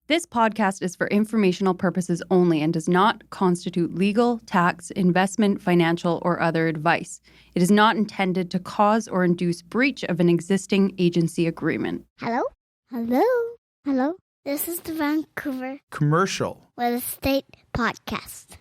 This podcast is for informational purposes only and does not constitute legal, tax, investment, financial, or other advice. It is not intended to cause or induce breach of an existing agency agreement. Hello? Hello? Hello? This is the Vancouver Commercial Real Estate Podcast.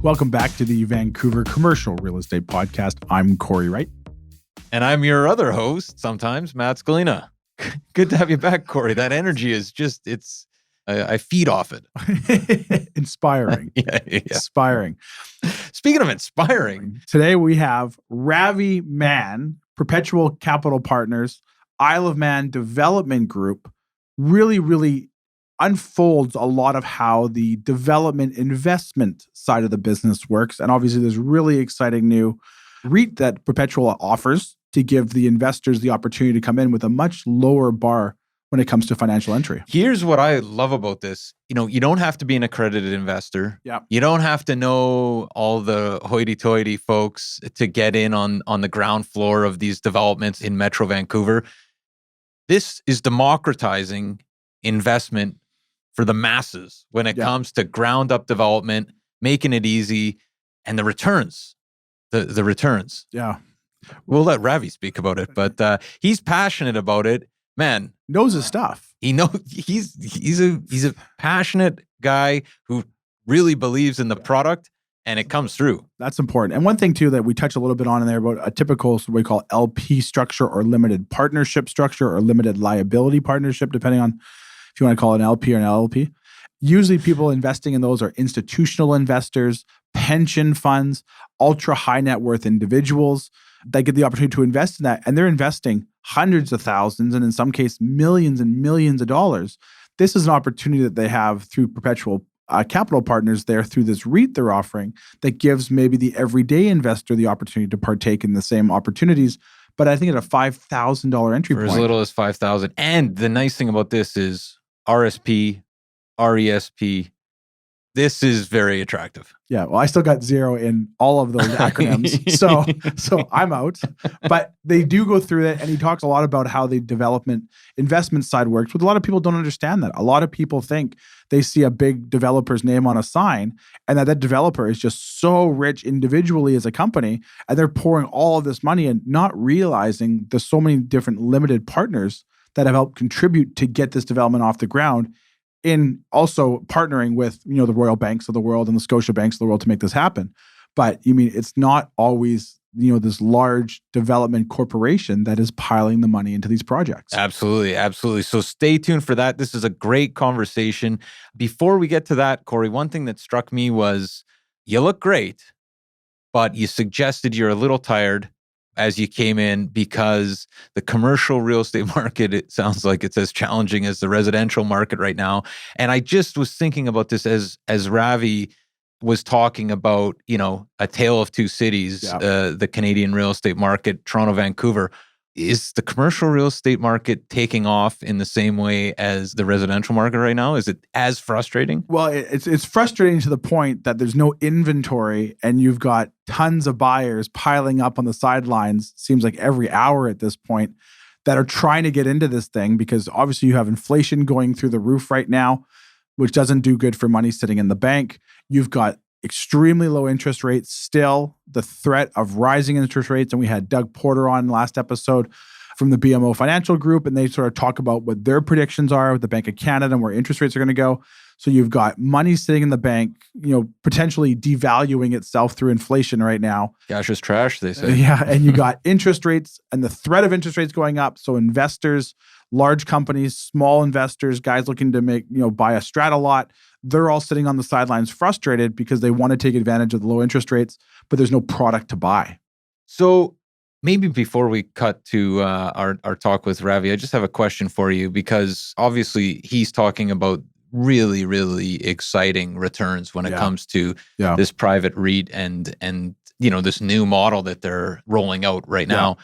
Welcome back to the Vancouver Commercial Real Estate Podcast. I'm Cory Wright. And I'm your other host, sometimes, Matt Scalena. Good to have you back, Cory. That energy is just, I feed off it. Inspiring. Yeah. Inspiring. Speaking of inspiring. Today we have Ravi Mann, PROPetual Capital Partners, Isle of Mann Development Group, really unfolds a lot of how the development investment side of the business works. And obviously there's really exciting new REIT that PROPetual offers to give the investors the opportunity to come in with a much lower bar when it comes to financial entry. Here's what I love about this. You don't have to be an accredited investor. Yeah. You don't have to know all the hoity-toity folks to get in on the ground floor of these developments in Metro Vancouver. This is democratizing investment for the masses when it comes to ground up development, making it easy, and the returns, the returns. Yeah. We'll let Ravi speak about it, but he's passionate about it. Man, Knows his stuff. he knows he's a passionate guy who really believes in the product, and it comes through. That's important. And one thing too that we touch a little bit on in there about a typical what we call LP structure or limited partnership structure or limited liability partnership, depending on if you want to call it an LP or an LLP. Usually people investing in those are institutional investors, pension funds, ultra high net worth individuals that get the opportunity to invest in that. And they're investing hundreds of thousands and in some cases millions and millions of dollars. This is an opportunity that they have through PROPetual Capital Partners there through this REIT they're offering that gives maybe the everyday investor the opportunity to partake in the same opportunities. But I think at a $5,000 entry point. For as little as $5,000. And the nice thing about this is RSP, RESP. This is very attractive. Yeah, well, I still got zero in all of those acronyms, so I'm out. But they do go through it, and he talks a lot about how the development investment side works. But a lot of people don't understand that. A lot of people think they see a big developer's name on a sign, and that developer is just so rich individually as a company, and they're pouring all of this money and not realizing there's so many different limited partners that have helped contribute to get this development off the ground, in also partnering with, the Royal Banks of the world and the Scotia Banks of the world to make this happen. But it's not always, this large development corporation that is piling the money into these projects. Absolutely. So stay tuned for that. This is a great conversation. Before we get to that, Cory, one thing that struck me was you look great, but you suggested you're a little tired as you came in because the commercial real estate market, it sounds like it's as challenging as the residential market right now. And I just was thinking about this as Ravi was talking about, a tale of two cities, the Canadian real estate market, Toronto, Vancouver. Is the commercial real estate market taking off in the same way as the residential market right now? Is it as frustrating? Well, it's frustrating to the point that there's no inventory and you've got tons of buyers piling up on the sidelines, seems like every hour at this point, that are trying to get into this thing because obviously you have inflation going through the roof right now, which doesn't do good for money sitting in the bank. You've got extremely low interest rates still, the threat of rising interest rates. And we had Doug Porter on last episode from the BMO Financial Group, and they sort of talk about what their predictions are with the Bank of Canada and where interest rates are going to go. So you've got money sitting in the bank, potentially devaluing itself through inflation right now. Cash is trash, they say. Yeah, and you got interest rates and the threat of interest rates going up. So investors, large companies, small investors, guys looking to buy a strata lot, they're all sitting on the sidelines frustrated because they want to take advantage of the low interest rates, but there's no product to buy. So maybe before we cut to our talk with Ravi, I just have a question for you because obviously he's talking about really, really exciting returns when it comes to this private REIT and this new model that they're rolling out right now.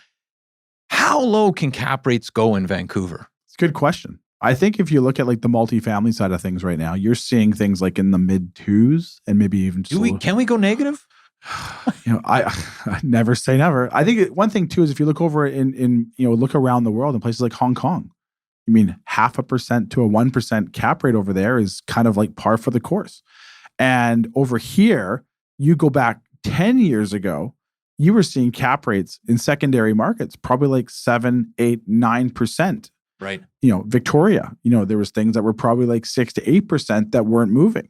How low can cap rates go in Vancouver? It's a good question. I think if you look at like the multifamily side of things right now, you're seeing things like in the mid twos and maybe even. Can we go negative? I never say never. I think one thing too is if you look over in look around the world in places like Hong Kong, 0.5% to a 1% cap rate over there is kind of like par for the course. And over here, you go back 10 years ago, you were seeing cap rates in secondary markets, probably like 7, 8, 9%. Right. Victoria, there was things that were probably like 6 to 8% that weren't moving.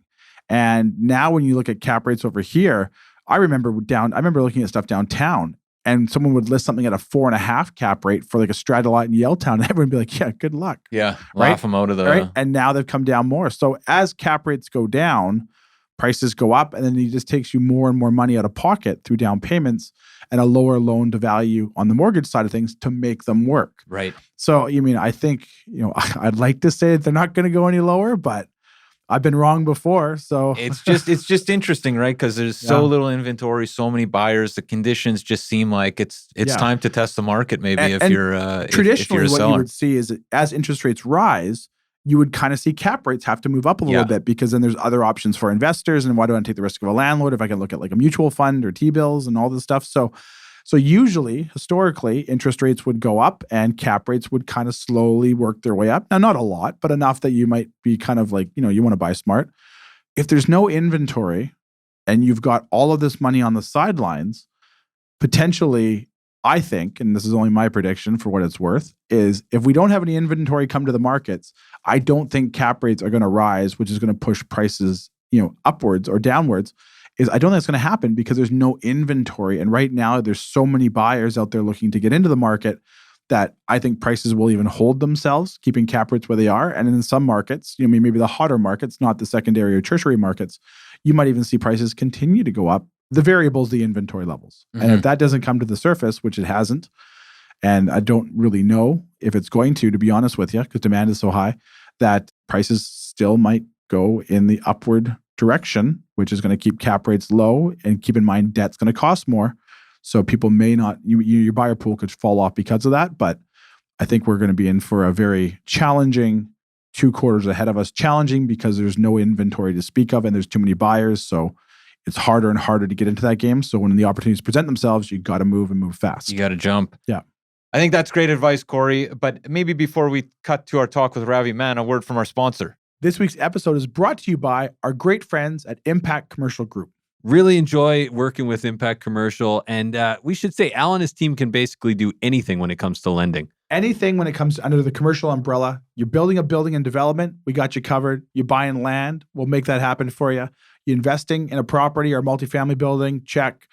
And now when you look at cap rates over here, I remember looking at stuff downtown and someone would list something at a 4.5 cap rate for like a Stradalite in Yaletown. And everyone would be like, yeah, good luck. Yeah. Laugh them out of the... Right. And now they've come down more. So as cap rates go down, prices go up, and then it just takes you more and more money out of pocket through down payments and a lower loan to value on the mortgage side of things to make them work. Right. So, I think, I'd like to say they're not going to go any lower, but I've been wrong before. So it's just interesting, right? Because there's so little inventory, so many buyers. The conditions just seem like it's time to test the market. Maybe if you're traditionally, if you're a what seller. you would see is that as interest rates rise, you would kind of see cap rates have to move up a little bit because then there's other options for investors. And why do I take the risk of a landlord if I can look at like a mutual fund or T-bills and all this stuff? So usually, historically, interest rates would go up and cap rates would kind of slowly work their way up. Now, not a lot, but enough that you might be kind of like, you want to buy smart. If there's no inventory and you've got all of this money on the sidelines, potentially, I think, and this is only my prediction for what it's worth, is if we don't have any inventory come to the markets, I don't think cap rates are going to rise, which is going to push prices, upwards or downwards. I don't think it's going to happen because there's no inventory. And right now, there's so many buyers out there looking to get into the market that I think prices will even hold themselves, keeping cap rates where they are. And in some markets, maybe the hotter markets, not the secondary or tertiary markets, you might even see prices continue to go up. The variable is the inventory levels. Mm-hmm. And if that doesn't come to the surface, which it hasn't, and I don't really know if it's going to be honest with you, because demand is so high, that prices still might go in the upward direction, which is going to keep cap rates low. And keep in mind, debt's going to cost more. So people may not, your buyer pool could fall off because of that. But I think we're going to be in for a very challenging 2 quarters ahead of us. Challenging because there's no inventory to speak of and there's too many buyers. So it's harder and harder to get into that game. So when the opportunities present themselves, you got to move and move fast. You got to jump. Yeah. I think that's great advice, Cory. But maybe before we cut to our talk with Ravi Mann, a word from our sponsor. This week's episode is brought to you by our great friends at Impact Commercial Group. Really enjoy working with Impact Commercial. And we should say Al and his team can basically do anything when it comes to lending. Anything when it comes under the commercial umbrella. You're building a building in development, we got you covered. You're buying land, we'll make that happen for you. You're investing in a property or multifamily building, check.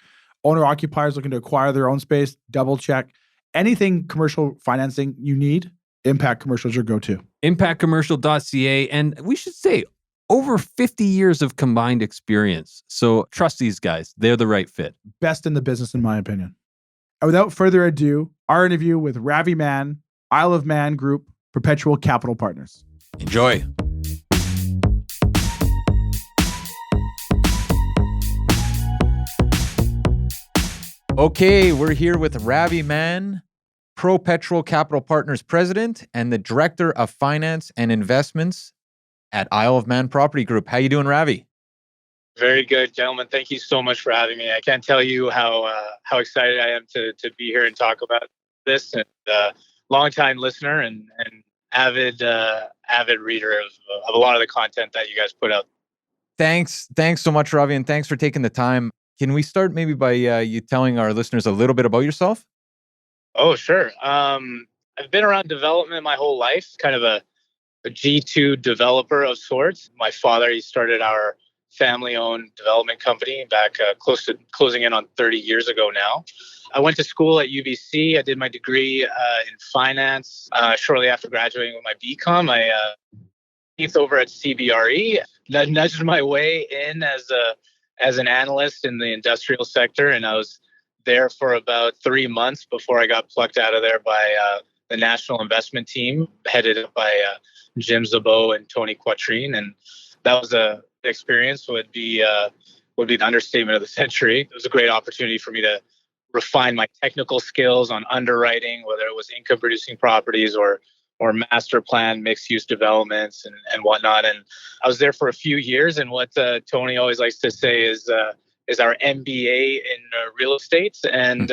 Owner-occupiers looking to acquire their own space, double check. Anything commercial financing you need, Impact Commercial is your go-to. ImpactCommercial.ca. And we should say over 50 years of combined experience. So trust these guys. They're the right fit. Best in the business, in my opinion. And without further ado, our interview with Ravi Mann, Isle of Mann Group, PROPetual Capital Partners. Enjoy. Okay, we're here with Ravi Mann, PROPetual Capital Partners President and the Director of Finance and Investments at Isle of Mann Property Group. How you doing, Ravi? Very good, gentlemen. Thank you so much for having me. I can't tell you how excited I am to be here and talk about this. And longtime listener and avid reader of a lot of the content that you guys put out. Thanks so much, Ravi, and thanks for taking the time. Can we start maybe by you telling our listeners a little bit about yourself? Oh, sure. I've been around development my whole life, kind of a G2 developer of sorts. My father, he started our family-owned development company back close to closing in on 30 years ago now. I went to school at UBC. I did my degree in finance. Shortly after graduating with my BCom, I over at CBRE, nudged my way in as an analyst in the industrial sector, and I was there for about 3 months before I got plucked out of there by the national investment team headed up by Jim Zabot and Tony Quattrine. And that was a experience would be the understatement of the century. It was a great opportunity for me to refine my technical skills on underwriting, whether it was income producing properties or master plan mixed use developments and whatnot. And I was there for a few years. And what Tony always likes to say is our MBA in real estate. And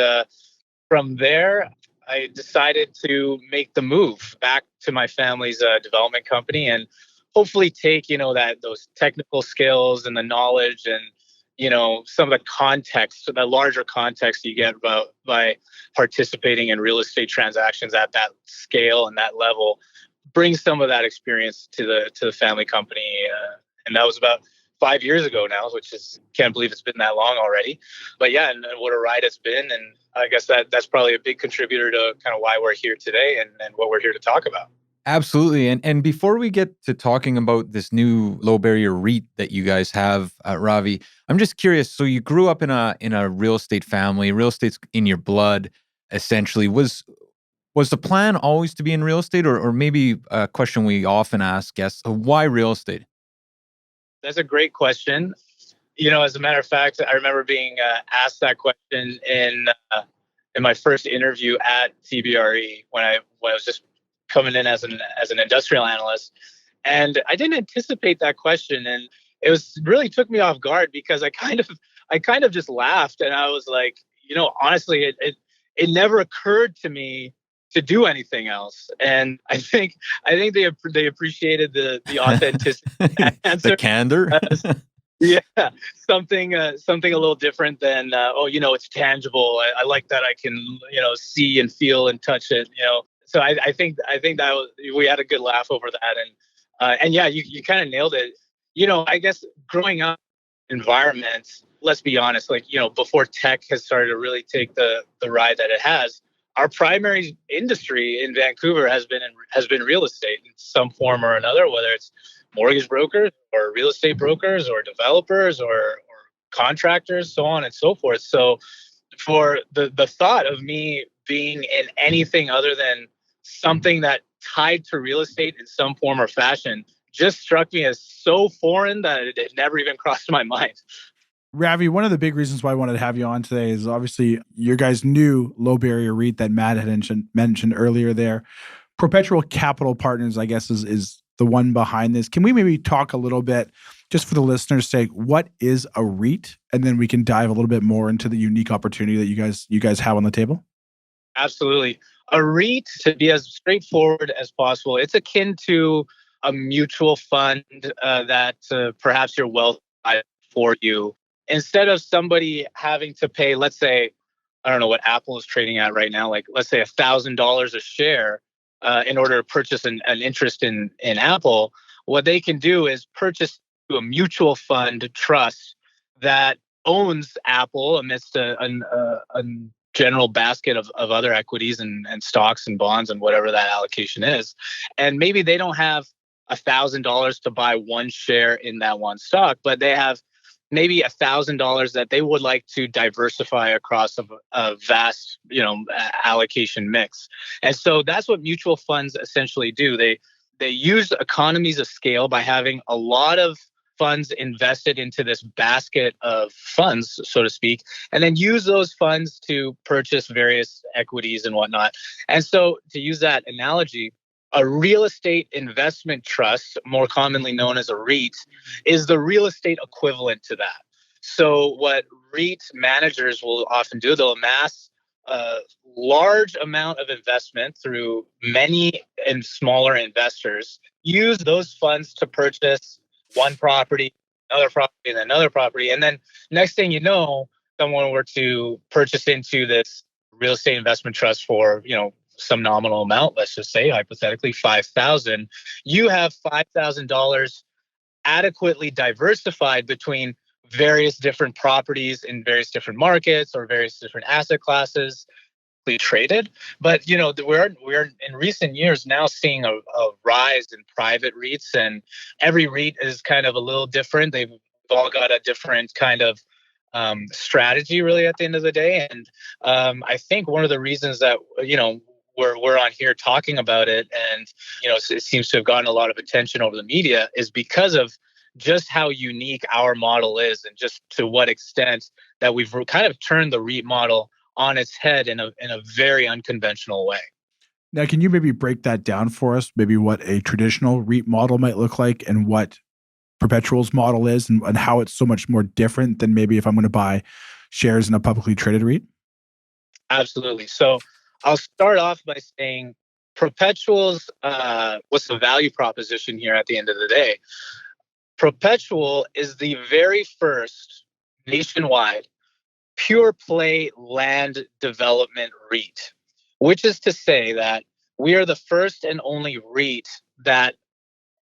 from there, I decided to make the move back to my family's development company and hopefully take, those technical skills and the knowledge and, some of the context, the larger context you get by participating in real estate transactions at that scale and that level, bring some of that experience to the family company. And that was about 5 years ago now, which is, can't believe it's been that long already. But yeah, and what a ride it's been. And I guess that's probably a big contributor to kind of why we're here today and what we're here to talk about. Absolutely. And before we get to talking about this new low barrier REIT that you guys have, Ravi, I'm just curious. So you grew up in a real estate family, real estate's in your blood, essentially. Was the plan always to be in real estate, or maybe a question we often ask guests, why real estate? That's a great question. As a matter of fact, I remember being asked that question in my first interview at TBRE when I was just coming in as an industrial analyst, and I didn't anticipate that question, and it really took me off guard because I kind of just laughed, and I was like, honestly, it never occurred to me to do anything else, and I think they appreciated the authenticity of that answer. The candor. Yeah, something a little different than it's tangible. I like that I can see and feel and touch it. So I think that we had a good laugh over that, and yeah, you kind of nailed it. I guess growing up environment, let's be honest, before tech has started to really take the ride that it has, our primary industry in Vancouver has been real estate in some form or another, whether it's mortgage brokers or real estate brokers or developers or contractors, so on and so forth. So for the thought of me being in anything other than something that tied to real estate in some form or fashion just struck me as so foreign that it never even crossed my mind. Ravi, one of the big reasons why I wanted to have you on today is obviously your guys' new low barrier REIT that Matt had mentioned earlier there. PROPetual Capital Partners, I guess, is the one behind this. Can we maybe talk a little bit, just for the listeners' sake, what is a REIT? And then we can dive a little bit more into the unique opportunity that you guys have on the table. Absolutely. A REIT, to be as straightforward as possible, it's akin to a mutual fund that perhaps your wealth for you. Instead of somebody having to pay, let's say, I don't know what Apple is trading at right now, like let's say $1,000 a share in order to purchase an interest in Apple, what they can do is purchase a mutual fund trust that owns Apple amidst a general basket of other equities and stocks and bonds and whatever that allocation is. And maybe they don't have $1,000 to buy one share in that one stock, but they have maybe $1,000 that they would like to diversify across a vast, allocation mix. And so that's what mutual funds essentially do. They use economies of scale by having a lot of funds invested into this basket of funds, so to speak, and then use those funds to purchase various equities and whatnot. And so to use that analogy, a real estate investment trust, more commonly known as a REIT, is the real estate equivalent to that. So what REIT managers will often do, they'll amass a large amount of investment through many and smaller investors, use those funds to purchase one property, another property, and another property. And then next thing you know, someone were to purchase into this real estate investment trust for, some nominal amount, let's just say hypothetically $5,000, you have $5,000 adequately diversified between various different properties in various different markets or various different asset classes traded. But we're in recent years now seeing a rise in private REITs, and every REIT is kind of a little different. They've all got a different kind of strategy really at the end of the day. And I think one of the reasons that we're on here talking about it, and it seems to have gotten a lot of attention over the media, is because of just how unique our model is, and just to what extent that we've kind of turned the REIT model on its head in a very unconventional way. Now, can you maybe break that down for us? Maybe what a traditional REIT model might look like, and what PROPetual's model is, and how it's so much more different than maybe if I'm going to buy shares in a publicly traded REIT? Absolutely. So I'll start off by saying PROPetual's, what's the value proposition here at the end of the day? PROPetual is the very first nationwide pure play land development REIT, which is to say that we are the first and only REIT that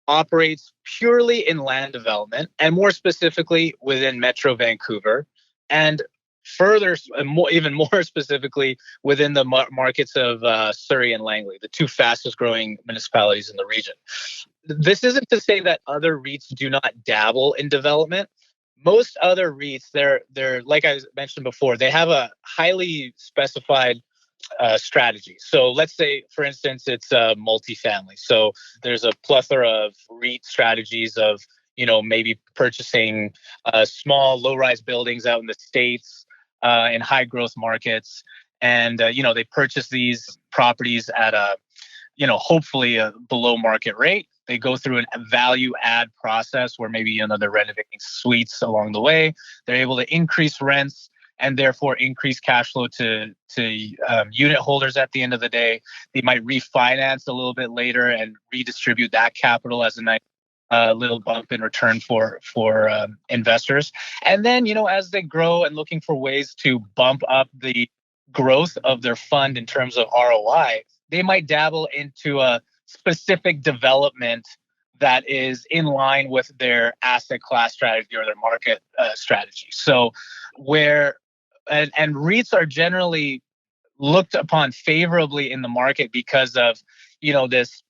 operates purely in land development, and more specifically within Metro Vancouver, and further, even more specifically, within the markets of Surrey and Langley, the two fastest growing municipalities in the region. This isn't to say that other REITs do not dabble in development. Most other REITs, they're like I mentioned before, they have a highly specified strategy. So let's say, for instance, it's multifamily. So there's a plethora of REIT strategies of, maybe purchasing small low-rise buildings out in the States in high-growth markets. And, they purchase these properties at a, hopefully a below market rate. They go through a value add process where maybe, they're renovating suites along the way. They're able to increase rents and therefore increase cash flow to unit holders at the end of the day. They might refinance a little bit later and redistribute that capital as a nice little bump in return for investors. And then, as they grow and looking for ways to bump up the growth of their fund in terms of ROI, they might dabble into a specific development that is in line with their asset class strategy or their market strategy. So and REITs are generally looked upon favorably in the market because of, this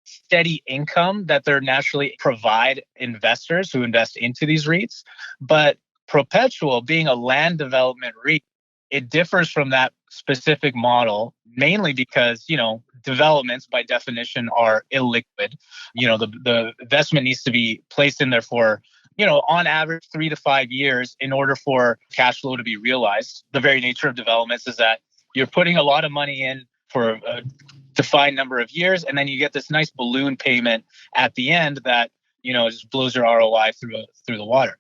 steady income that they're naturally provide investors who invest into these REITs. But PROPetual, being a land development REIT, it differs from that specific model, mainly because, developments by definition are illiquid. The investment needs to be placed in there for, on average 3 to 5 years in order for cash flow to be realized. The very nature of developments is that you're putting a lot of money in for a defined number of years, and then you get this nice balloon payment at the end that, just blows your ROI through the water.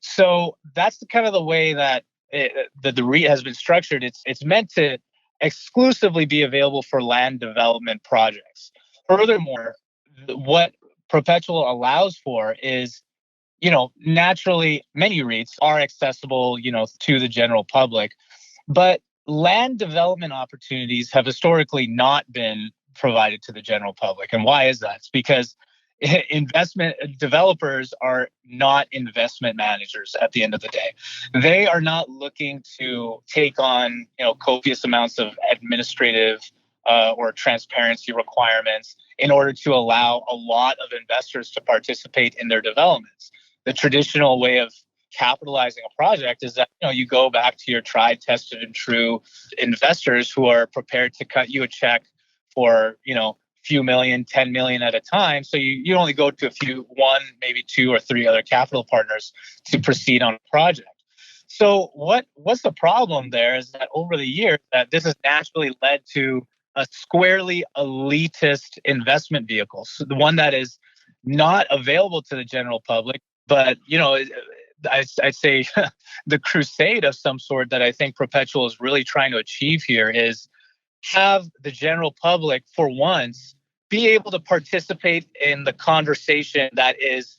So that's kind of the way that the REIT has been structured. It's meant to exclusively be available for land development projects. Furthermore, what PROPetual allows for is, naturally many REITs are accessible, to the general public, but land development opportunities have historically not been provided to the general public. And why is that? It's because investment developers are not investment managers at the end of the day. They are not looking to take on, copious amounts of administrative or transparency requirements in order to allow a lot of investors to participate in their developments. The traditional way of capitalizing a project is that, you go back to your tried, tested, and true investors who are prepared to cut you a check for, few million, 10 million at a time. So you only go to one, maybe 2 or 3 other capital partners to proceed on a project. So what's the problem there is that over the years that this has naturally led to a squarely elitist investment vehicle. So the one that is not available to the general public, but, I'd say the crusade of some sort that I think PROPetual is really trying to achieve here is have the general public, for once, be able to participate in the conversation that is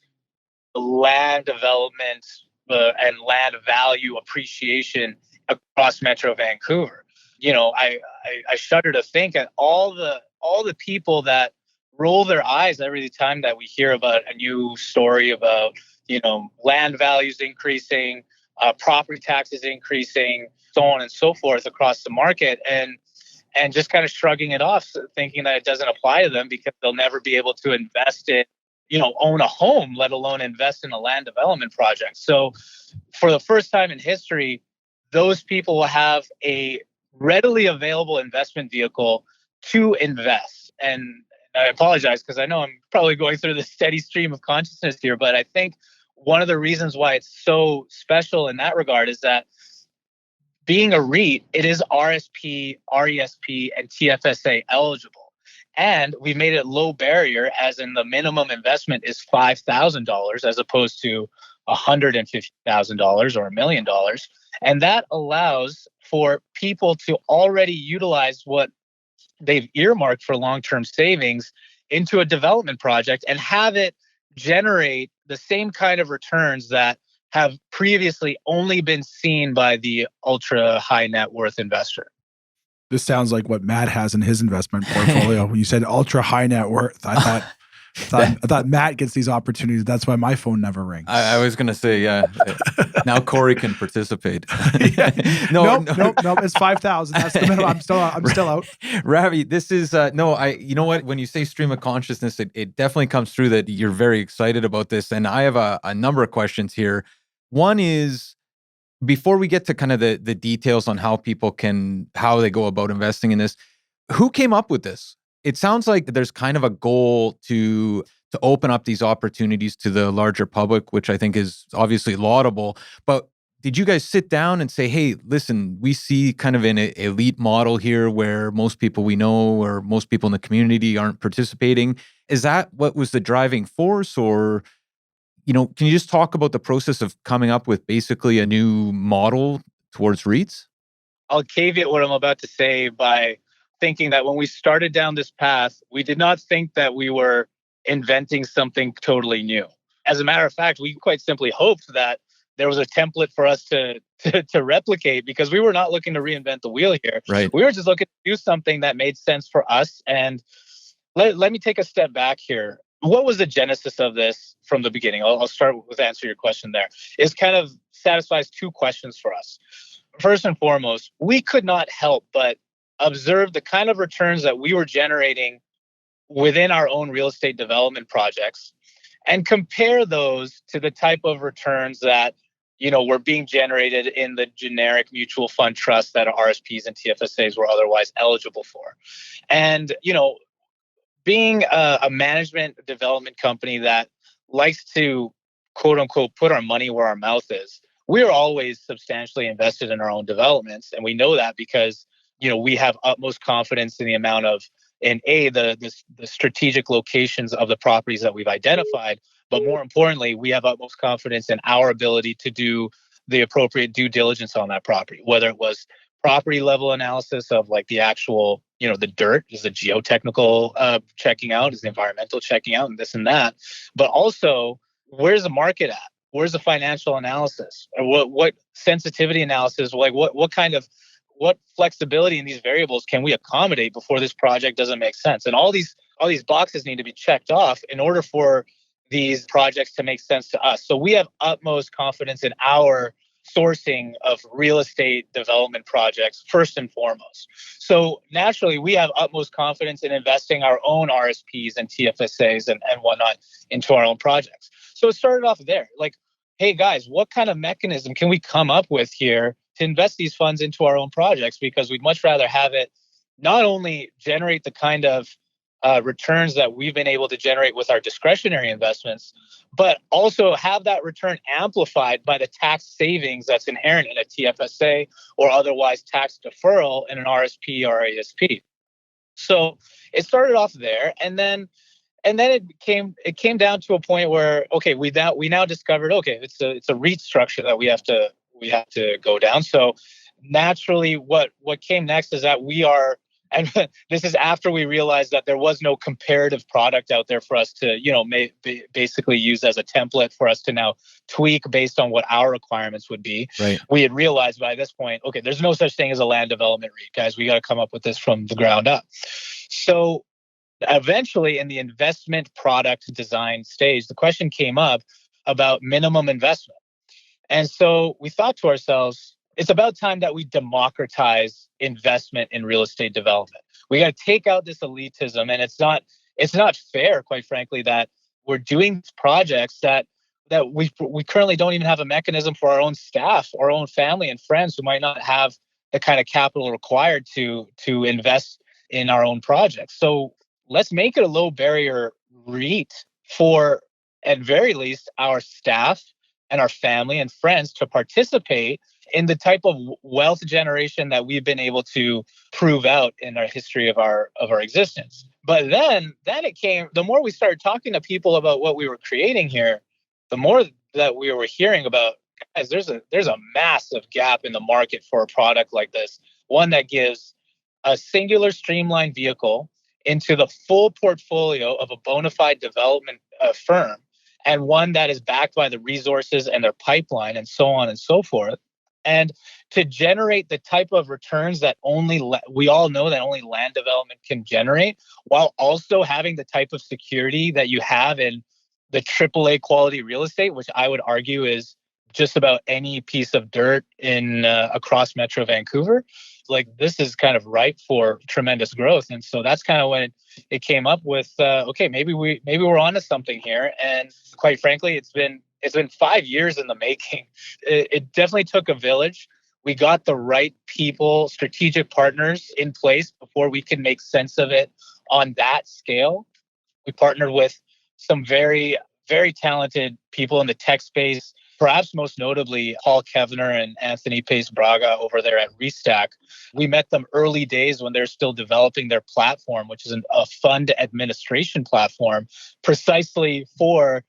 land development and land value appreciation across Metro Vancouver. I shudder to think at all the people that roll their eyes every time that we hear about a new story about, land values increasing, property taxes increasing, so on and so forth across the market, and just kind of shrugging it off, thinking that it doesn't apply to them because they'll never be able to invest in, own a home, let alone invest in a land development project. So for the first time in history, those people will have a readily available investment vehicle to invest. And I apologize because I know I'm probably going through the steady stream of consciousness here, but I think one of the reasons why it's so special in that regard is that being a REIT, it is RSP, RESP, and TFSA eligible. And we've made it low barrier, as in the minimum investment is $5,000 as opposed to $150,000 or $1 million. And that allows for people to already utilize what they've earmarked for long-term savings into a development project and have it generate the same kind of returns that have previously only been seen by the ultra high net worth investor. This sounds like what Matt has in his investment portfolio. When you said ultra high net worth, I thought Matt gets these opportunities. That's why my phone never rings. I was going to say, yeah. Now Cory can participate. Nope. It's 5,000. That's the minimum. I'm still out. Ravi, this is you know what? When you say stream of consciousness, it definitely comes through that you're very excited about this. And I have a number of questions here. One is, before we get to kind of the details on how they go about investing in this, who came up with this? It sounds like there's kind of a goal to open up these opportunities to the larger public, which I think is obviously laudable. But did you guys sit down and say, hey, listen, we see kind of an elite model here where most people we know or most people in the community aren't participating? Is that what was the driving force? Or, can you just talk about the process of coming up with basically a new model towards REITs? I'll caveat what I'm about to say by thinking that when we started down this path, we did not think that we were inventing something totally new. As a matter of fact, we quite simply hoped that there was a template for us to replicate, because we were not looking to reinvent the wheel here. Right. We were just looking to do something that made sense for us. And let me take a step back here. What was the genesis of this from the beginning? I'll start with answer your question there. It kind of satisfies two questions for us. First and foremost, we could not help but observe the kind of returns that we were generating within our own real estate development projects and compare those to the type of returns that were being generated in the generic mutual fund trusts that RSPs and TFSAs were otherwise eligible for. And being a management development company that likes to quote unquote put our money where our mouth is, we're always substantially invested in our own developments. And we know that because we have utmost confidence in the amount of, the strategic locations of the properties that we've identified. But more importantly, we have utmost confidence in our ability to do the appropriate due diligence on that property, whether it was property level analysis of like the actual, the dirt, is the geotechnical checking out, is the environmental checking out, and this and that. But also, where's the market at? Where's the financial analysis? Or what sensitivity analysis? Like what flexibility in these variables can we accommodate before this project doesn't make sense? And all these boxes need to be checked off in order for these projects to make sense to us. So we have utmost confidence in our sourcing of real estate development projects first and foremost. So naturally, we have utmost confidence in investing our own RSPs and TFSAs and whatnot into our own projects. So it started off there. Like, hey guys, what kind of mechanism can we come up with here to invest these funds into our own projects? Because we'd much rather have it not only generate the kind of returns that we've been able to generate with our discretionary investments, but also have that return amplified by the tax savings that's inherent in a TFSA or otherwise tax deferral in an RSP or ASP. So it started off there, and then it came down to a point where, okay, we now discovered, okay, it's a REIT structure that we have to go down. So naturally, what came next is that we are, and this is after we realized that there was no comparative product out there for us to, basically use as a template for us to now tweak based on what our requirements would be. Right. We had realized by this point, okay, there's no such thing as a land development REIT, guys. We got to come up with this from the ground up. So eventually, in the investment product design stage, the question came up about minimum investment. And so we thought to ourselves, it's about time that we democratize investment in real estate development. We got to take out this elitism, and it's not fair, quite frankly, that we're doing projects that we currently don't even have a mechanism for our own staff, our own family and friends who might not have the kind of capital required to invest in our own projects. So let's make it a low barrier REIT for, at very least, our staff and our family and friends to participate in the type of wealth generation that we've been able to prove out in our history of our existence. But then it came, the more we started talking to people about what we were creating here, the more that we were hearing about, guys, there's a massive gap in the market for a product like this, one that gives a singular streamlined vehicle into the full portfolio of a bona fide development firm, and one that is backed by the resources and their pipeline and so on and so forth. And to generate the type of returns that we all know that only land development can generate, while also having the type of security that you have in the AAA quality real estate, which I would argue is just about any piece of dirt in across Metro Vancouver. Like, this is kind of ripe for tremendous growth. And so that's kind of when it came up with, okay, maybe we're onto something here. And quite frankly, it's been 5 years in the making. It definitely took a village. We got the right people, strategic partners in place before we could make sense of it on that scale. We partnered with some very, very talented people in the tech space, perhaps most notably Paul Kevner and Anthony Pace Braga over there at Restack. We met them early days when they're still developing their platform, which is a fund administration platform, precisely for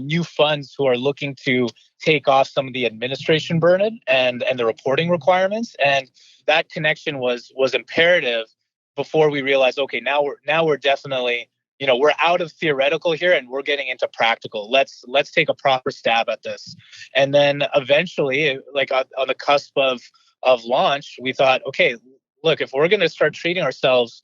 new funds who are looking to take off some of the administration burden and the reporting requirements. And that connection was imperative before we realized, okay, now we're definitely, we're out of theoretical here and we're getting into practical. Let's take a proper stab at this. And then eventually, like on the cusp of launch, we thought, okay, look, if we're going to start treating ourselves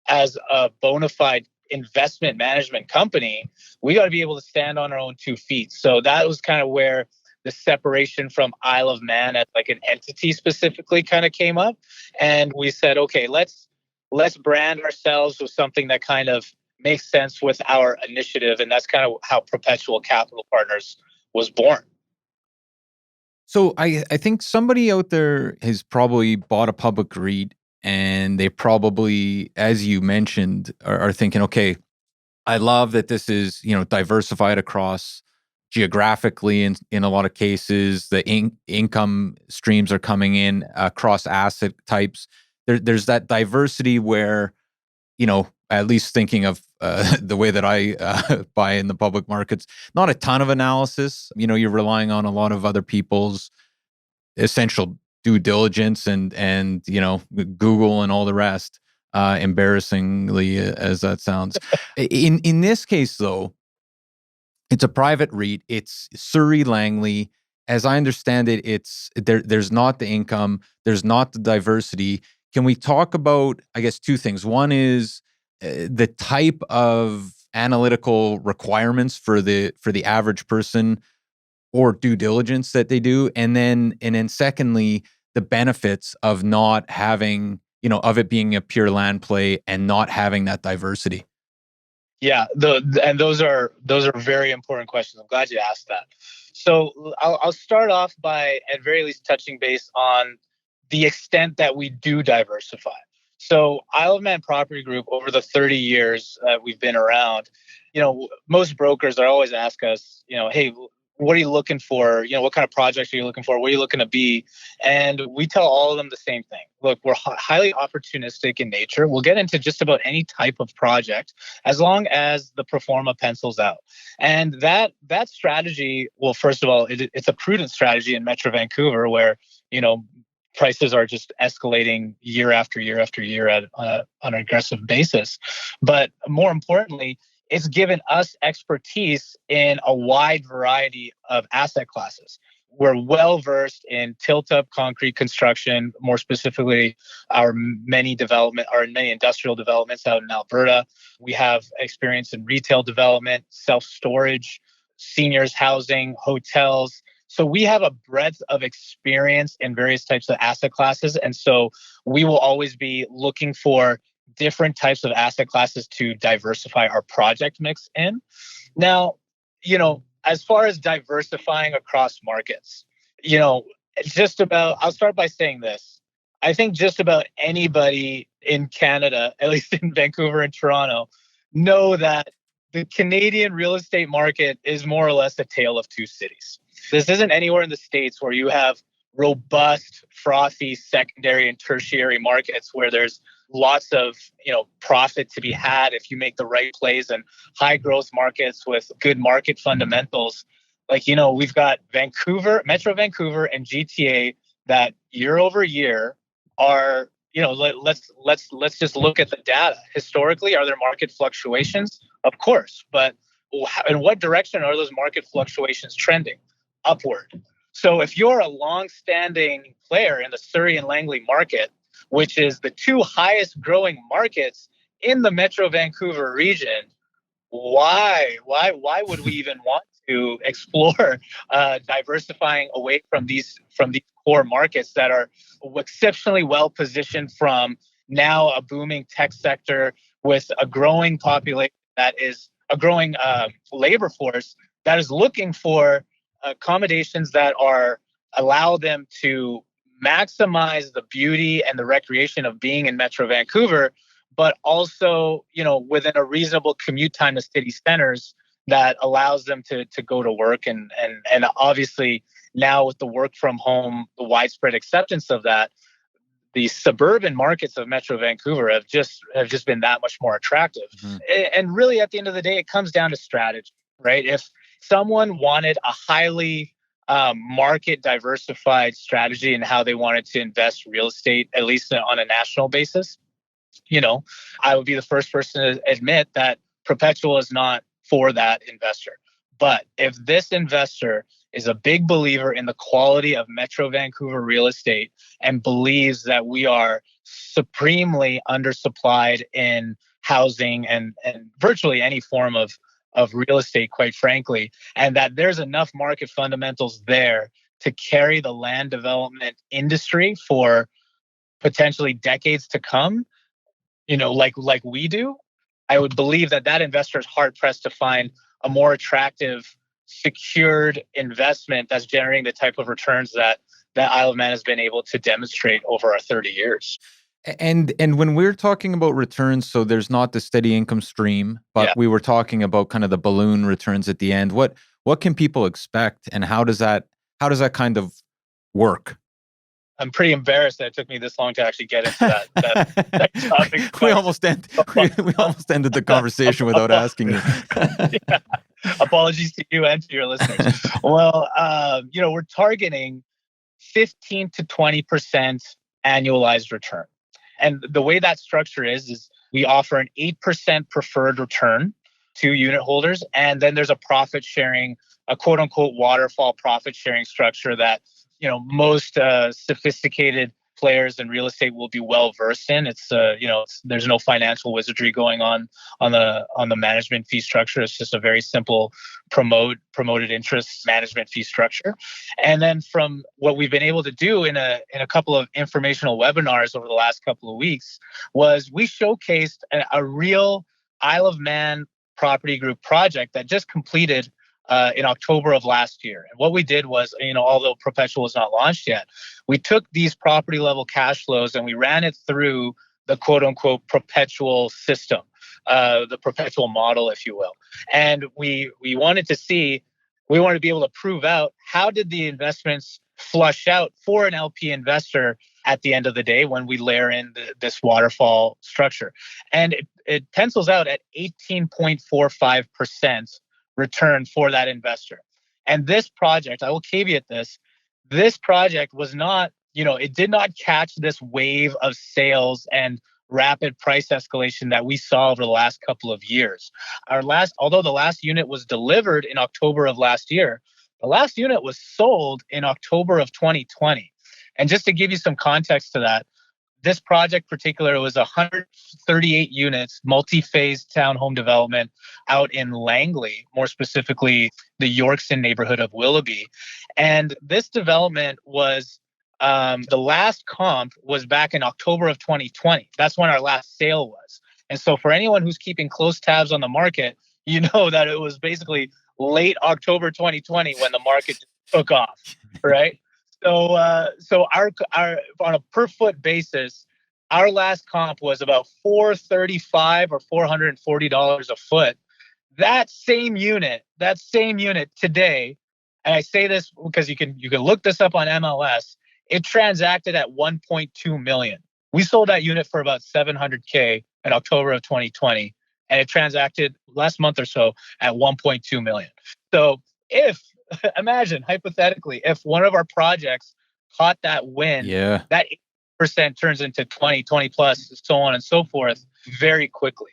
as a bona fide investment management company, we got to be able to stand on our own 2 feet. So that was kind of where the separation from Isle of Mann as like an entity specifically kind of came up. And we said, okay, let's brand ourselves with something that kind of makes sense with our initiative. And that's kind of how PROPetual Capital Partners was born. So I think somebody out there has probably bought a public REIT, and they probably, as you mentioned, are thinking, okay, I love that this is, diversified across geographically in a lot of cases. The income streams are coming in across asset types. There's that diversity where, at least thinking of the way that I buy in the public markets, not a ton of analysis. You're relying on a lot of other people's essential due diligence and Google and all the rest, embarrassingly as that sounds. In this case, though, it's a private REIT. It's Surrey Langley. As I understand it, there's not the income, there's not the diversity. Can we talk about, I guess, 2 things? One is the type of analytical requirements for the average person or due diligence that they do, and then secondly, the benefits of not having, of it being a pure land play and not having that diversity. Yeah, and those are very important questions. I'm glad you asked that. So I'll start off by at very least touching base on the extent that we do diversify. So Isle of Man Property Group, over the 30 years that we've been around, most brokers are always ask us, hey, what are you looking for? What kind of projects are you looking for? What are you looking to be? And we tell all of them the same thing. Look, we're highly opportunistic in nature. We'll get into just about any type of project as long as the pro forma pencils out. And that strategy, well, first of all, it's a prudent strategy in Metro Vancouver where, prices are just escalating year after year after year on an aggressive basis. But more importantly, it's given us expertise in a wide variety of asset classes. We're well versed in tilt-up concrete construction, more specifically our many industrial developments out in Alberta. We have experience in retail development, self-storage, seniors housing, hotels. So we have a breadth of experience in various types of asset classes. And so we will always be looking for different types of asset classes to diversify our project mix in. Now, as far as diversifying across markets, I'll start by saying this. I think just about anybody in Canada, at least in Vancouver and Toronto, know that the Canadian real estate market is more or less a tale of two cities. This isn't anywhere in the States where you have robust, frothy secondary and tertiary markets where there's lots of, profit to be had if you make the right plays, and high growth markets with good market fundamentals. Like, we've got Vancouver, Metro Vancouver and GTA that year over year are, let's just look at the data. Historically, are there market fluctuations? Of course, but in what direction are those market fluctuations trending? Upward. So if you're a long-standing player in the Surrey and Langley market, which is the two highest growing markets in the Metro Vancouver region, why would we even want to explore diversifying away from these core markets that are exceptionally well positioned from now a booming tech sector with a growing population that is a growing labor force that is looking for accommodations that allow them to maximize the beauty and the recreation of being in Metro Vancouver, but also, within a reasonable commute time to city centers that allows them to go to work. And obviously now with the work from home, the widespread acceptance of that, the suburban markets of Metro Vancouver have just been that much more attractive. Mm-hmm. And really, at the end of the day, it comes down to strategy, right? If someone wanted a highly market diversified strategy in how they wanted to invest real estate, at least on a national basis, I would be the first person to admit that PROPetual is not for that investor. But if this investor is a big believer in the quality of Metro Vancouver real estate and believes that we are supremely undersupplied in housing and virtually any form of real estate, quite frankly, and that there's enough market fundamentals there to carry the land development industry for potentially decades to come, like we do, I would believe that investor is hard pressed to find a more attractive, secured investment that's generating the type of returns that Isle of Mann has been able to demonstrate over our 30 years. And when we're talking about returns, so there's not the steady income stream, but we were talking about kind of the balloon returns at the end. What can people expect, and how does that kind of work? I'm pretty embarrassed that it took me this long to actually get into that topic. We almost ended the conversation without asking you. Yeah. Apologies to you and to your listeners. Well, we're targeting 15 to 20% annualized return. And the way that structure is we offer an 8% preferred return to unit holders. And then there's a profit sharing, a quote unquote waterfall profit sharing structure that most sophisticated players in real estate will be well versed in. It's there's no financial wizardry going on the management fee structure. It's just a very simple promoted interest management fee structure. And then from what we've been able to do in a couple of informational webinars over the last couple of weeks was we showcased a real Isle of Mann property group project that just completed in October of last year. And what we did was, although PROPetual was not launched yet, we took these property level cash flows and we ran it through the quote unquote PROPetual system, the PROPetual model, if you will. And we wanted to be able to prove out how did the investments flush out for an LP investor at the end of the day when we layer in this waterfall structure. And it pencils out at 18.45% return for that investor. And this project, I will caveat this project was not, it did not catch this wave of sales and rapid price escalation that we saw over the last couple of years. Although the last unit was delivered in October of last year, the last unit was sold in October of 2020. And just to give you some context to that, this project particular was 138 units, multi-phase townhome development out in Langley, more specifically the Yorkson neighborhood of Willoughby. And this development was, the last comp was back in October of 2020. That's when our last sale was. And so for anyone who's keeping close tabs on the market, you know that it was basically late October 2020 when the market took off, right? So our on a per foot basis, our last comp was about $435 or $440 a foot. That same unit today, and I say this because you can look this up on MLS. It transacted at 1.2 million. We sold that unit for about 700K in October of 2020, and it transacted last month or so at 1.2 million. So if imagine hypothetically, if one of our projects caught that wind, that 8% turns into 20 plus, so on and so forth, very quickly.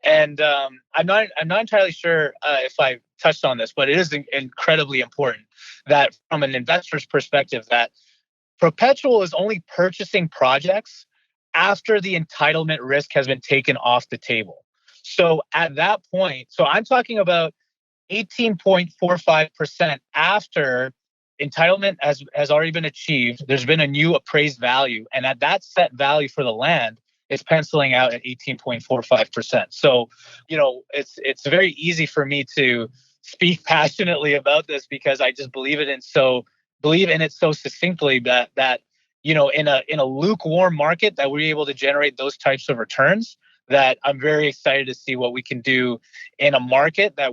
And I'm not entirely sure if I touched on this, but it is incredibly important that from an investor's perspective, that PROPetual is only purchasing projects after the entitlement risk has been taken off the table. So at that point, so I'm talking about 18.45% after entitlement has already been achieved. There's been a new appraised value, and at that set value for the land, it's penciling out at 18.45%. So, it's very easy for me to speak passionately about this because I just believe in it so succinctly that in a lukewarm market that we're able to generate those types of returns. That I'm very excited to see what we can do in a market that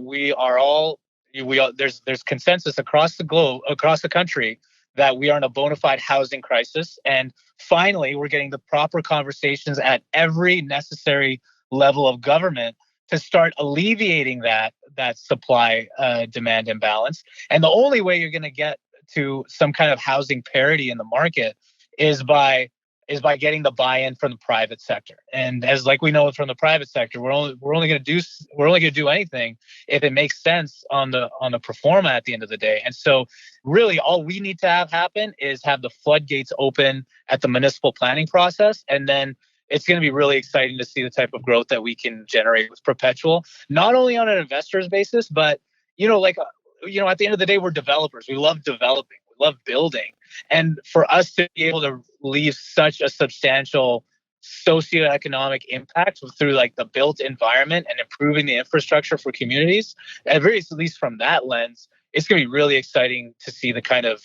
there's consensus across the globe, across the country, that we are in a bona fide housing crisis. And finally, we're getting the proper conversations at every necessary level of government to start alleviating that supply demand imbalance. And the only way you're going to get to some kind of housing parity in the market is by getting the buy-in from the private sector. And as like we know from the private sector, we're only going to do anything if it makes sense on the pro forma at the end of the day. And so really all we need to have happen is have the floodgates open at the municipal planning process, and then it's going to be really exciting to see the type of growth that we can generate with PROPetual, not only on an investor's basis, but at the end of the day, we're developers. We love developing. We love building. And for us to be able to leave such a substantial socioeconomic impact through like the built environment and improving the infrastructure for communities, at least from that lens, it's going to be really exciting to see the kind of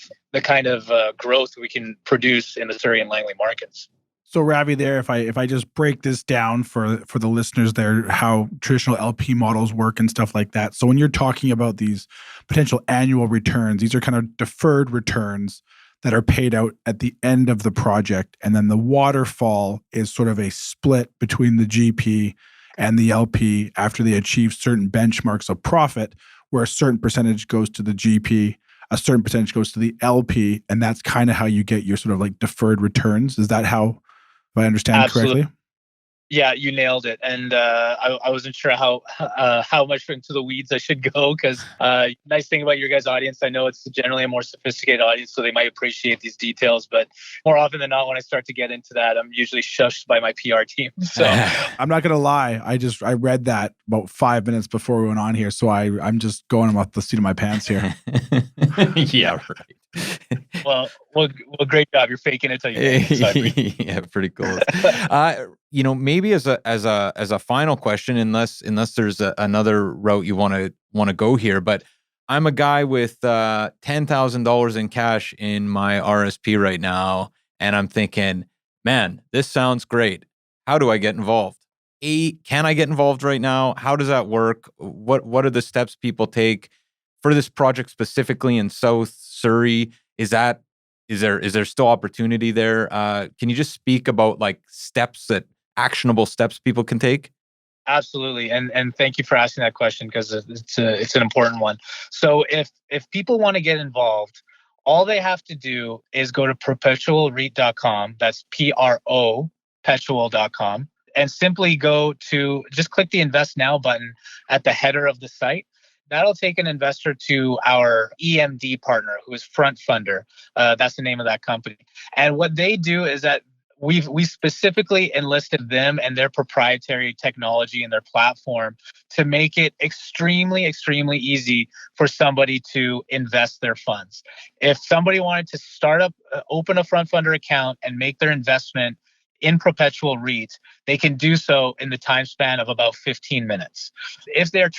growth we can produce in the Surrey and Langley markets. So Ravi, there, if I just break this down for the listeners there, how traditional LP models work and stuff like that. So when you're talking about these potential annual returns, these are kind of deferred returns that are paid out at the end of the project. And then the waterfall is sort of a split between the GP and the LP after they achieve certain benchmarks of profit, where a certain percentage goes to the GP, a certain percentage goes to the LP, and that's kind of how you get your sort of like deferred returns. Is that how, if I understand correctly? Yeah, you nailed it. And I wasn't sure how much into the weeds I should go because nice thing about your guys' audience, I know it's generally a more sophisticated audience, so they might appreciate these details. But more often than not, when I start to get into that, I'm usually shushed by my PR team. So I'm not going to lie. I read that about 5 minutes before we went on here. So I'm just going off the seat of my pants here. Yeah, right. Well, great job. You're faking it till you make it. Yeah, pretty cool. Maybe as a final question, unless there's another route you want to go here, but I'm a guy with $10,000 in cash in my RSP right now, and I'm thinking, man, this sounds great. How do I get involved? Can I get involved right now? How does that work? What are the steps people take for this project specifically in South Surrey? Is there still opportunity there? Can you just speak about like actionable steps people can take? Absolutely. And thank you for asking that question because it's an important one. So if people want to get involved, all they have to do is go to PROPetualREIT.com. That's PROPetual.com, and simply just click the Invest Now button at the header of the site. That'll take an investor to our EMD partner, who is Front Funder. That's the name of that company. And what they do is that we specifically enlisted them and their proprietary technology and their platform to make it extremely, extremely easy for somebody to invest their funds. If somebody wanted to open a Front Funder account and make their investment in PROPetual REIT, they can do so in the time span of about 15 minutes. If they're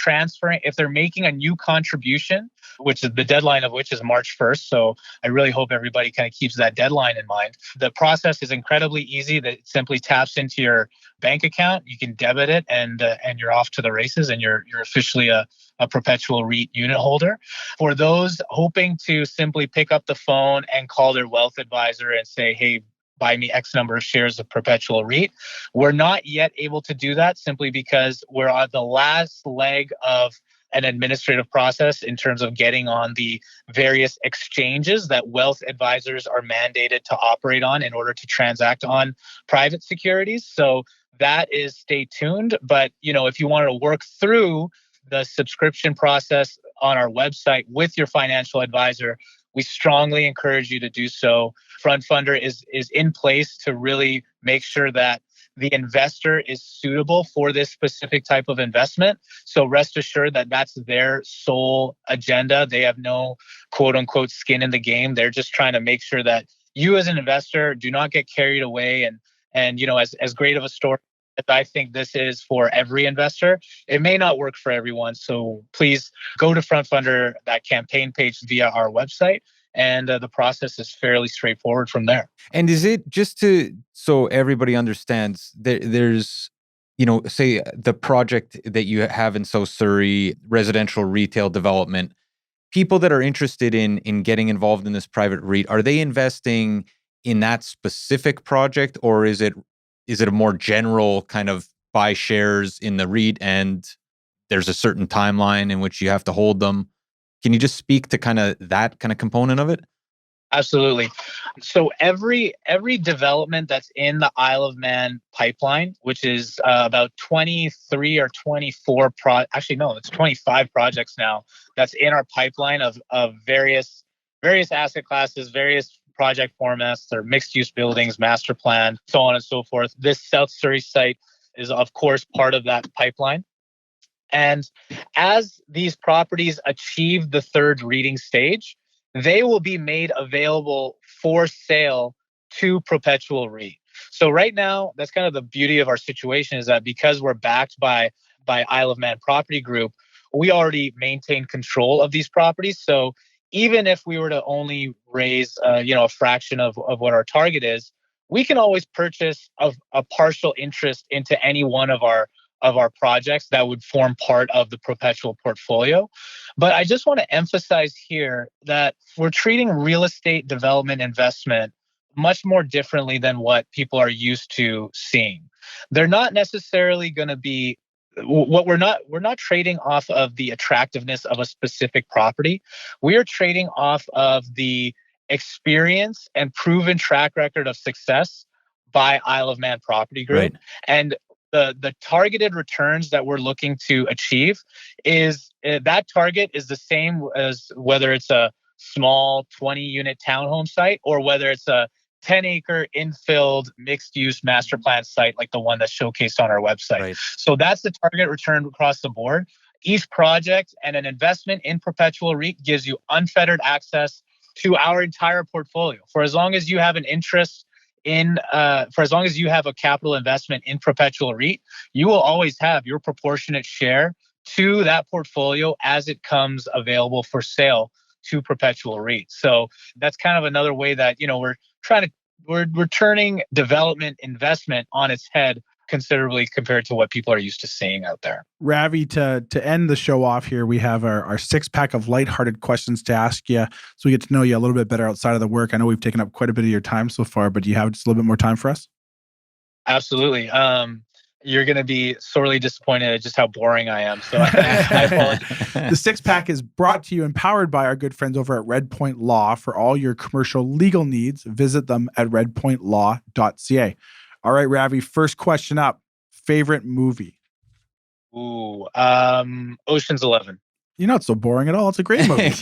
making a new contribution which is the deadline of which is March 1st. So I really hope everybody kind of keeps that deadline in mind. The process is incredibly easy. That simply taps into your bank account. You can debit it, and you're off to the races, and you're officially a PROPetual REIT unit holder. For those hoping to simply pick up the phone and call their wealth advisor and say, hey, buy me X number of shares of PROPetual REIT. We're not yet able to do that simply because we're on the last leg of an administrative process in terms of getting on the various exchanges that wealth advisors are mandated to operate on in order to transact on private securities. So that is stay tuned. But, if you wanted to work through the subscription process on our website with your financial advisor, we strongly encourage you to do so. Front Funder is in place to really make sure that the investor is suitable for this specific type of investment. So rest assured that that's their sole agenda. They have no quote unquote skin in the game. They're just trying to make sure that you as an investor do not get carried away. And as great of a story as I think this is for every investor, it may not work for everyone. So please go to Front Funder, that campaign page via our website. And the process is fairly straightforward from there. And is it just so everybody understands, there's, say the project that you have in South Surrey, residential retail development, people that are interested in getting involved in this private REIT, are they investing in that specific project, or is it a more general kind of buy shares in the REIT and there's a certain timeline in which you have to hold them? Can you just speak to kind of that kind of component of it? Absolutely. So every development that's in the Isle of Mann pipeline, which is about 23 or 24 it's 25 projects now that's in our pipeline of various asset classes, various project formats. They're mixed use buildings, master plan, so on and so forth. This South Surrey site is of course part of that pipeline. And as these properties achieve the third reading stage, they will be made available for sale to PROPetual REIT. So right now, that's kind of the beauty of our situation, is that because we're backed by Isle of Mann Property Group, we already maintain control of these properties. So even if we were to only raise a fraction of what our target is, we can always purchase a partial interest into any one of our projects that would form part of the PROPetual portfolio. But I just want to emphasize here that we're treating real estate development investment much more differently than what people are used to seeing. They're not necessarily going to be we're not trading off of the attractiveness of a specific property. We are trading off of the experience and proven track record of success by Isle of Mann Property Group. Right. And the targeted returns that we're looking to achieve is that target is the same as whether it's a small 20-unit townhome site or whether it's a 10-acre infilled mixed-use master plan site like the one that's showcased on our website. Right. So that's the target return across the board. Each project and an investment in PROPetual REIT gives you unfettered access to our entire portfolio. For as long as you have an interest for as long as you have a capital investment in PROPetual REIT, you will always have your proportionate share to that portfolio as it comes available for sale to PROPetual REIT. So that's kind of another way that, we're turning development investment on its head considerably compared to what people are used to seeing out there. Ravi, to end the show off here, we have our 6-pack of lighthearted questions to ask you so we get to know you a little bit better outside of the work. I know we've taken up quite a bit of your time so far, but do you have just a little bit more time for us? Absolutely. You're going to be sorely disappointed at just how boring I am. So I apologize. The 6-pack is brought to you and powered by our good friends over at Red Point Law. For all your commercial legal needs, visit them at redpointlaw.ca. All right, Ravi, first question up. Favorite movie? Ooh, Ocean's 11. You're not so boring at all. It's a great movie.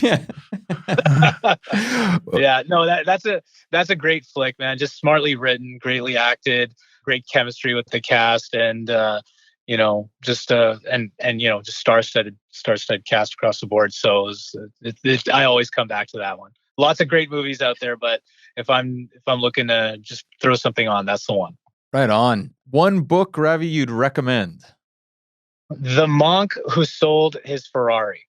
Yeah, no, that's a great flick, man. Just smartly written, greatly acted, great chemistry with the cast, and just star-studded cast across the board. So I always come back to that one. Lots of great movies out there, but if I'm looking to just throw something on, that's the one. Right on. One book, Ravi, you'd recommend? The Monk Who Sold His Ferrari.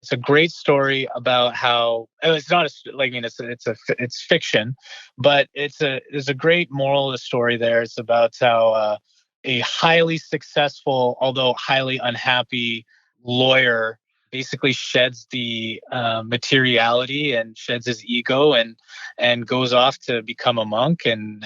It's a great story about how it's not like, I mean, it's fiction, but there's a great moral of the story there. It's about how a highly successful, although highly unhappy lawyer basically sheds the materiality and sheds his ego and goes off to become a monk and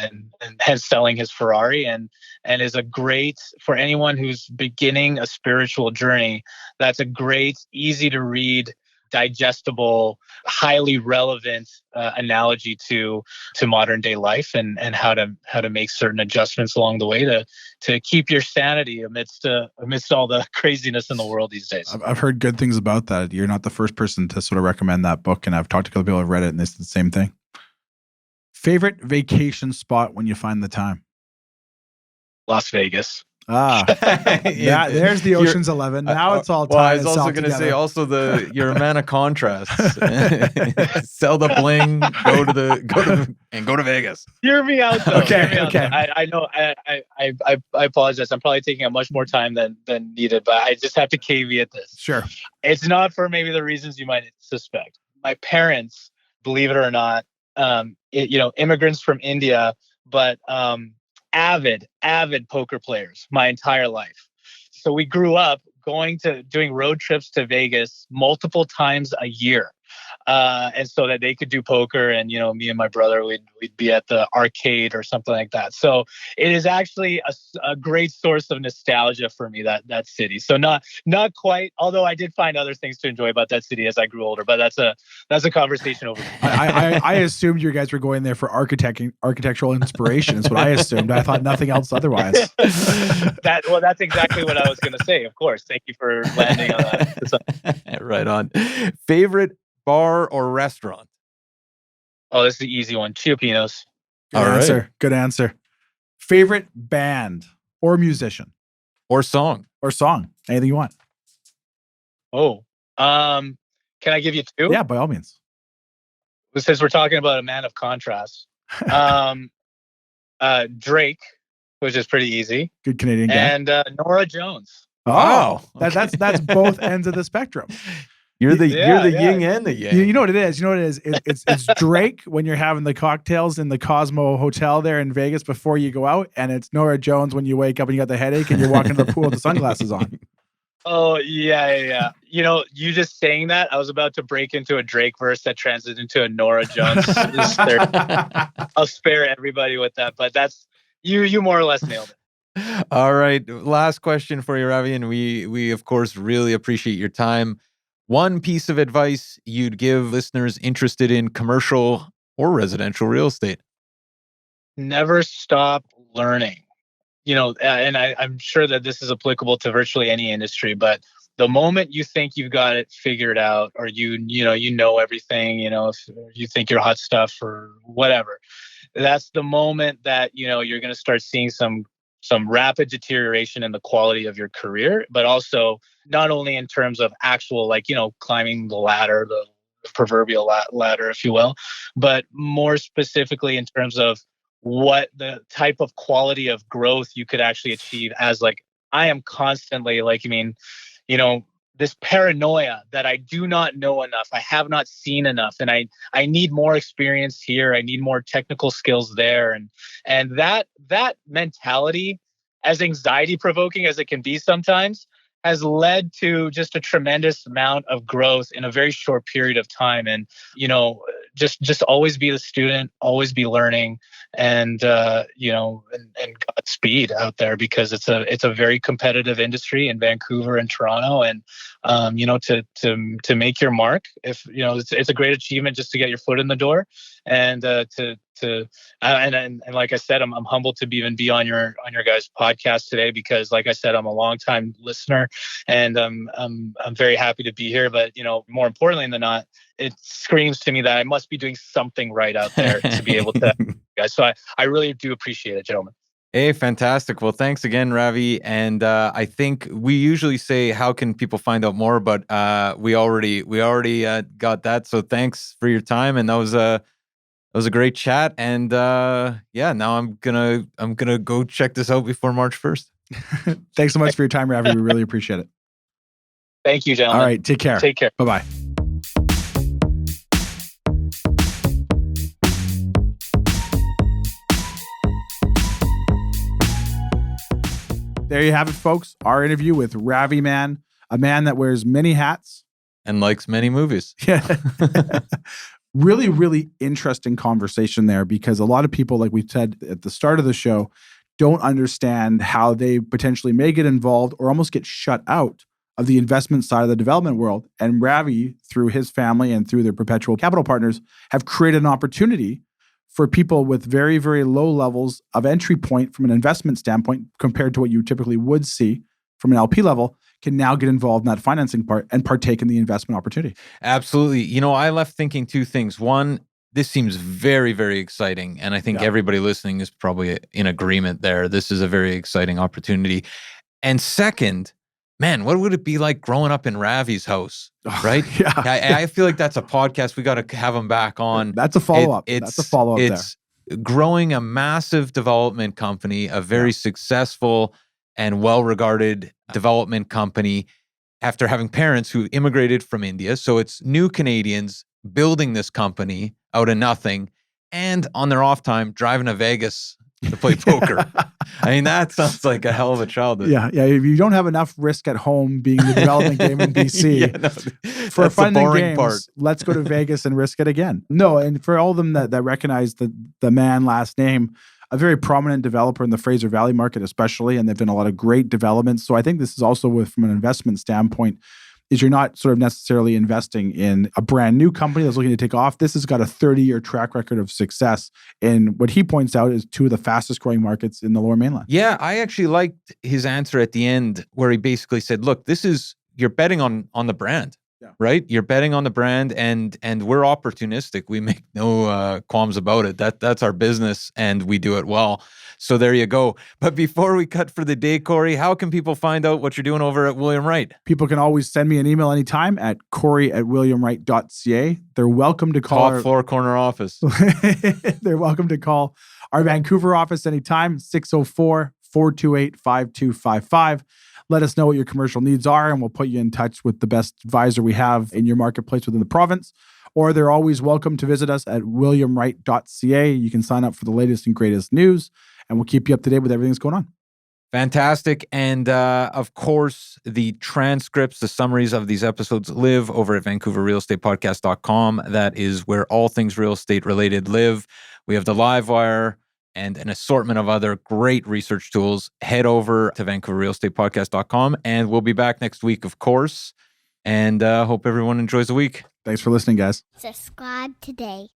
has selling his Ferrari and is a great, for anyone who's beginning a spiritual journey, that's a great, easy to read, digestible, highly relevant analogy to modern day life and how to make certain adjustments along the way to keep your sanity amidst all the craziness in the world these days. I've heard good things about that. You're not the first person to sort of recommend that book, and I've talked to a couple people who've read it, and it's the same thing. Favorite vacation spot when you find the time? Las Vegas. There's the Ocean's 11. Now it's all well, I tied was also going to say also you're a man of contrasts. Sell the bling, go to Vegas. Hear me out though. Okay. I know I apologize. I'm probably taking up much more time than needed, but I just have to caveat this. Sure. It's not for maybe the reasons you might suspect. My parents, believe it or not, immigrants from India, but avid poker players my entire life. So we grew up doing road trips to Vegas multiple times a year. And so that they could do poker and, me and my brother, we'd be at the arcade or something like that. So it is actually a great source of nostalgia for me, that city. So not quite, although I did find other things to enjoy about that city as I grew older, but that's a conversation over. I assumed you guys were going there for architectural inspiration. Is what I assumed. I thought nothing else otherwise. That's exactly what I was going to say. Of course. Thank you for landing on that. Right on. Favorite bar or restaurant? Oh, this is the easy one. Chiapinos. Good answer. Favorite band or musician? Or song? Anything you want. Oh, can I give you two? Yeah, by all means. Since we're talking about a man of contrast. Drake, which is pretty easy. Good Canadian guy. And Nora Jones. Oh, that's both ends of the spectrum. You're the yin and the yang. You know what it is? It's Drake when you're having the cocktails in the Cosmo Hotel there in Vegas before you go out, and it's Nora Jones when you wake up and you got the headache and you're walking to the pool with the sunglasses on. Oh, yeah. You just saying that, I was about to break into a Drake verse that translated into a Nora Jones. I'll spare everybody with that, but that's you more or less nailed it. All right. Last question for you, Ravi, and we of course really appreciate your time. One piece of advice you'd give listeners interested in commercial or residential real estate? Never stop learning. And I'm sure that this is applicable to virtually any industry, but the moment you think you've got it figured out, or you know everything, if you think you're hot stuff or whatever, that's the moment that you're going to start seeing some rapid deterioration in the quality of your career, but also not only in terms of actual, climbing the ladder, the proverbial ladder, if you will, but more specifically in terms of what the type of quality of growth you could actually achieve as I am constantly this paranoia that I do not know enough. I have not seen enough, and I need more experience here. I need more technical skills there. And that mentality, as anxiety provoking as it can be sometimes, has led to just a tremendous amount of growth in a very short period of time. And, just always be the student, always be learning, and Godspeed out there, because it's a very competitive industry in Vancouver and Toronto. And, to make your mark, if, it's a great achievement just to get your foot in the door. And and like I said, I'm humbled to even be on your guys' podcast today, because like I said, I'm a longtime listener, and I'm very happy to be here. But more importantly than not, it screams to me that I must be doing something right out there to be able to guys. So I really do appreciate it, gentlemen. Hey, fantastic. Well, thanks again, Ravi. And I think we usually say, how can people find out more? But we already got that. So thanks for your time. And that was a great chat. And now I'm gonna go check this out before March 1st. Thanks so much for your time, Ravi. We really appreciate it. Thank you, All gentlemen. right. Take care. Take care. Bye-bye. There you have it, folks. Our interview with Ravi Mann, a man that wears many hats. And likes many movies. Yeah. Really, really interesting conversation there, because a lot of people, like we said at the start of the show, don't understand how they potentially may get involved or almost get shut out of the investment side of the development world. And Ravi, through his family and through their PROPetual Capital partners, have created an opportunity for people with very, very low levels of entry point from an investment standpoint compared to what you typically would see from an LP level, can now get involved in that financing part and partake in the investment opportunity. Absolutely. You know, I left thinking two things. One, this seems very, very exciting. And I think everybody listening is probably in agreement there. This is a very exciting opportunity. And second, man, what would it be like growing up in Ravi's house? Right? Yeah. I feel like that's a podcast we got to have him back on. That's a follow-up. That's a follow-up there. It's growing a massive development company, a very successful and well-regarded development company after having parents who immigrated from India. So it's new Canadians building this company out of nothing, and on their off time, driving to Vegas to play poker. I mean, that sounds like a hell of a childhood. Yeah. If you don't have enough risk at home being the development game in BC, for that's fun the and boring games, part. let's go to Vegas and risk it again. No, and for all of them that recognize the Mann last name, a very prominent developer in the Fraser Valley market especially, and they've done a lot of great developments. So I think this is also from an investment standpoint, is you're not sort of necessarily investing in a brand new company that's looking to take off. This has got a 30-year track record of success. And what he points out is two of the fastest growing markets in the Lower Mainland. Yeah, I actually liked his answer at the end where he basically said, look, you're betting on the brand. Right? You're betting on the brand, and we're opportunistic. We make no qualms about it. That's our business, and we do it well. So there you go. But before we cut for the day, Cory, how can people find out what you're doing over at William Wright? People can always send me an email anytime at cory@williamwright.ca. They're welcome to call Top floor corner office. They're welcome to call our Vancouver office anytime, 604-428-5255. Let us know what your commercial needs are, and we'll put you in touch with the best advisor we have in your marketplace within the province. Or they're always welcome to visit us at williamwright.ca. You can sign up for the latest and greatest news, and we'll keep you up to date with everything that's going on. Fantastic. And of course, the transcripts, the summaries of these episodes live over at VancouverRealEstatePodcast.com. That is where all things real estate related live. We have the live wire and an assortment of other great research tools. Head over to VancouverRealEstatePodcast.com, and we'll be back next week, of course. And hope everyone enjoys the week. Thanks for listening, guys. Subscribe today.